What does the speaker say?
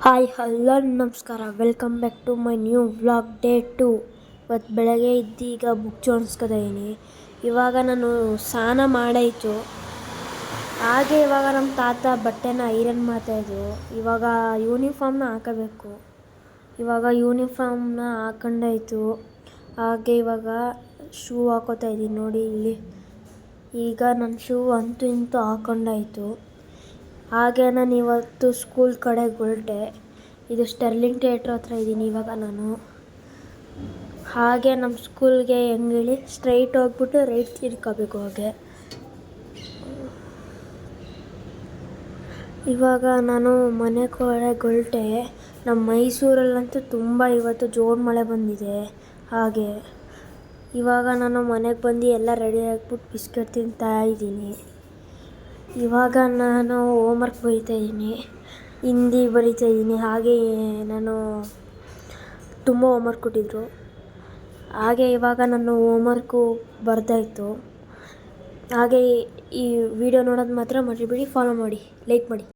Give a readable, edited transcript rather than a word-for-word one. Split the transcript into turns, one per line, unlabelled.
Hi hello ನಮಸ್ಕಾರ, welcome back to my new vlog day 2. ಇವತ್ತು ಬೆಳಗ್ಗೆ ಈಗ ಬುಕ್ ಜೋಡಿಸ್ಕೊತಾಯಿದ್ದೀನಿ. ಇವಾಗ ನಾನು ಸ್ನಾನ ಮಾಡಾಯಿತು. ಹಾಗೆ ಇವಾಗ ನಮ್ಮ ತಾತ ಬಟ್ಟೆನ ಐರನ್ ಮಾಡ್ತಾಯಿದ್ರು. ಇವಾಗ ಯೂನಿಫಾರ್ಮ್ನ ಹಾಕಬೇಕು. ಇವಾಗ ಯೂನಿಫಾರ್ಮ್ನ ಹಾಕೊಂಡಾಯಿತು. ಹಾಗೆ ಇವಾಗ ಶೂ ಹಾಕೋತಾಯಿದ್ದೀನಿ ನೋಡಿ ಇಲ್ಲಿ. ಈಗ ನನ್ನ ಶೂ ಅಂತೂ ಇಂತೂ ಹಾಕೊಂಡಾಯಿತು. ಹಾಗೆ ನಾನು ಇವತ್ತು ಸ್ಕೂಲ್ ಕಡೆ ಹೊರಟೆ. ಇದು ಸ್ಟರ್ಲಿಂಗ್ ಥಿಯೇಟ್ರ್ ಹತ್ರ ಇದ್ದೀನಿ ಇವಾಗ ನಾನು. ಹಾಗೆ ನಮ್ಮ ಸ್ಕೂಲ್ಗೆ ಹೆಂಗೆ ಹೇಳಿ, ಸ್ಟ್ರೈಟ್ ಹೋಗ್ಬಿಟ್ಟು ರೈಟ್ ತಿರ್ಕೋಬೇಕು. ಹಾಗೆ ಇವಾಗ ನಾನು ಮನೆ ಕಡೆ ಹೊರಟೆ. ನಮ್ಮ ಮೈಸೂರಲ್ಲಂತೂ ತುಂಬ ಇವತ್ತು ಜೋರು ಮಳೆ ಬಂದಿದೆ. ಹಾಗೆ ಇವಾಗ ನಾನು ಮನೆಗೆ ಬಂದು ಎಲ್ಲ ರೆಡಿ ಆಗಿಬಿಟ್ಟು ಬಿಸ್ಕೆಟ್ ತಿಂತಾಯಿದ್ದೀನಿ. ಇವಾಗ ನಾನು ಹೋಮ್ವರ್ಕ್ ಬರೀತಾಯಿದ್ದೀನಿ, ಹಿಂದಿ ಬರೀತಾಯಿದ್ದೀನಿ. ಹಾಗೆ ನಾನು ತುಂಬ ಹೋಮ್ವರ್ಕ್ ಕೊಟ್ಟಿದ್ದರು. ಹಾಗೆ ಇವಾಗ ನಾನು ಹೋಮ್ವರ್ಕು ಬರ್ದಾಯಿತು. ಹಾಗೆ ಈ ವಿಡಿಯೋ ನೋಡೋದು ಮಾತ್ರ ಮರಿಬೇಡಿ, ಫಾಲೋ ಮಾಡಿ, ಲೈಕ್ ಮಾಡಿ.